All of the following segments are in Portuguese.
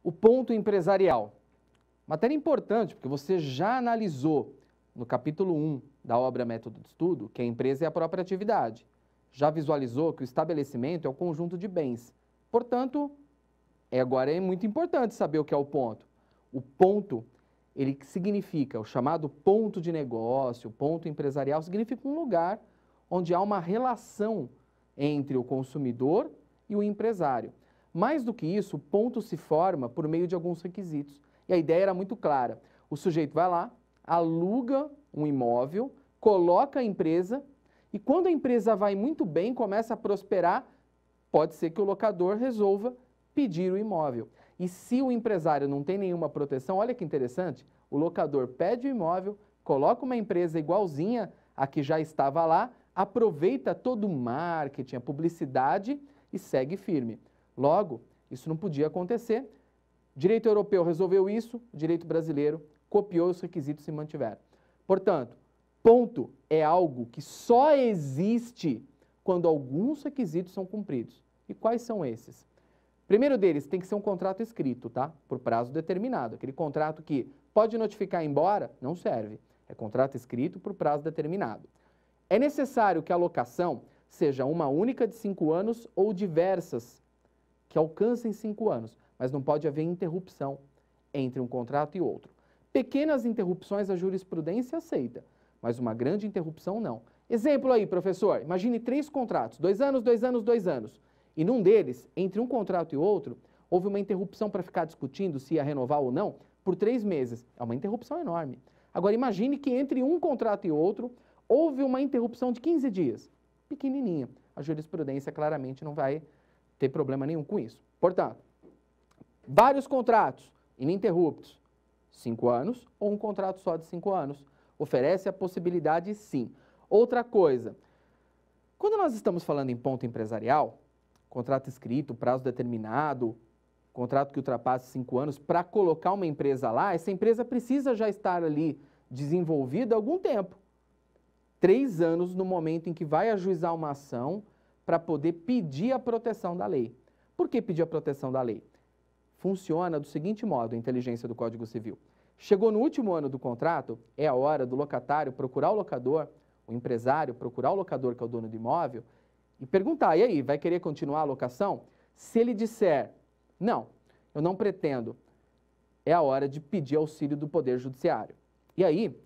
O ponto empresarial. Matéria importante, porque você já analisou no capítulo 1 da obra Método de Estudo que a empresa é a própria atividade. Já visualizou que o estabelecimento é o conjunto de bens. Portanto, agora é muito importante saber o que é o ponto. O ponto, ele significa, o chamado ponto de negócio, ponto empresarial, significa um lugar onde há uma relação entre o consumidor e o empresário. Mais do que isso, o ponto se forma por meio de alguns requisitos. E a ideia era muito clara. O sujeito vai lá, aluga um imóvel, coloca a empresa e quando a empresa vai muito bem, começa a prosperar, pode ser que o locador resolva pedir o imóvel. E se o empresário não tem nenhuma proteção, olha que interessante, o locador pede o imóvel, coloca uma empresa igualzinha a que já estava lá, aproveita todo o marketing, a publicidade e segue firme. Logo, isso não podia acontecer. Direito europeu resolveu isso, o direito brasileiro copiou os requisitos e mantiveram. Portanto, ponto é algo que só existe quando alguns requisitos são cumpridos. E quais são esses? Primeiro deles, tem que ser um contrato escrito, tá? Por prazo determinado. Aquele contrato que pode notificar embora, não serve. É contrato escrito por prazo determinado. É necessário que a locação seja uma única de 5 anos ou diversas que alcancem 5 anos, mas não pode haver interrupção entre um contrato e outro. Pequenas interrupções a jurisprudência aceita, mas uma grande interrupção não. Exemplo aí, professor, imagine 3 contratos, 2 anos, 2 anos, 2 anos. E num deles, entre um contrato e outro, houve uma interrupção para ficar discutindo se ia renovar ou não por 3 meses. É uma interrupção enorme. Agora imagine que entre um contrato e outro, houve uma interrupção de 15 dias. Pequenininha. A jurisprudência claramente não vai ter problema nenhum com isso. Portanto, vários contratos ininterruptos, 5 anos ou um contrato só de 5 anos. Oferece a possibilidade, sim. Outra coisa, quando nós estamos falando em ponto empresarial, contrato escrito, prazo determinado, contrato que ultrapasse 5 anos, para colocar uma empresa lá, essa empresa precisa já estar ali desenvolvida há algum tempo. 3 anos no momento em que vai ajuizar uma ação para poder pedir a proteção da lei. Por que pedir a proteção da lei? Funciona do seguinte modo, a inteligência do Código Civil. Chegou no último ano do contrato, é a hora do locatário procurar o locador, o empresário procurar o locador, que é o dono do imóvel, e perguntar, e aí, vai querer continuar a locação? Se ele disser, não, eu não pretendo, é a hora de pedir auxílio do Poder Judiciário. E aí,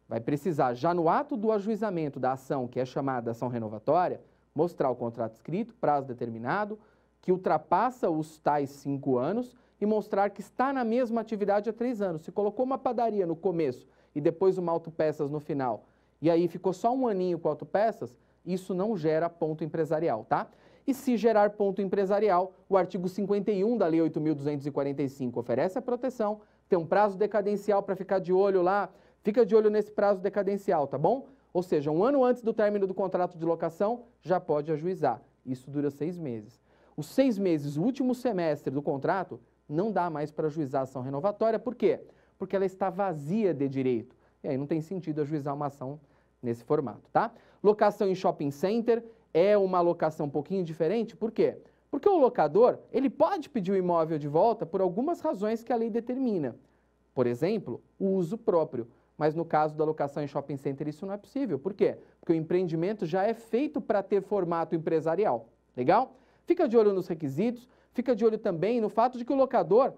vai precisar, já no ato do ajuizamento da ação, que é chamada ação renovatória, mostrar o contrato escrito, prazo determinado, que ultrapassa os tais 5 anos e mostrar que está na mesma atividade há 3 anos. Se colocou uma padaria no começo e depois uma autopeças no final, e aí ficou só um aninho com autopeças, isso não gera ponto empresarial, tá? E se gerar ponto empresarial, o artigo 51 da Lei 8.245 oferece a proteção, tem um prazo decadencial para ficar de olho lá, fica de olho nesse prazo decadencial, tá bom? Ou seja, 1 ano antes do término do contrato de locação, já pode ajuizar. Isso dura 6 meses. Os 6 meses, o último semestre do contrato, não dá mais para ajuizar a ação renovatória. Por quê? Porque ela está vazia de direito. E aí não tem sentido ajuizar uma ação nesse formato, tá? Locação em shopping center é uma locação um pouquinho diferente. Por quê? Porque o locador, ele pode pedir o imóvel de volta por algumas razões que a lei determina. Por exemplo, o uso próprio. Mas no caso da locação em shopping center isso não é possível. Por quê? Porque o empreendimento já é feito para ter formato empresarial. Legal? Fica de olho nos requisitos, fica de olho também no fato de que o locador,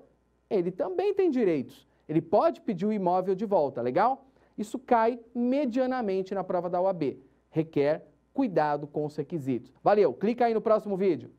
ele também tem direitos. Ele pode pedir o imóvel de volta, legal? Isso cai medianamente na prova da OAB. Requer cuidado com os requisitos. Valeu, clica aí no próximo vídeo.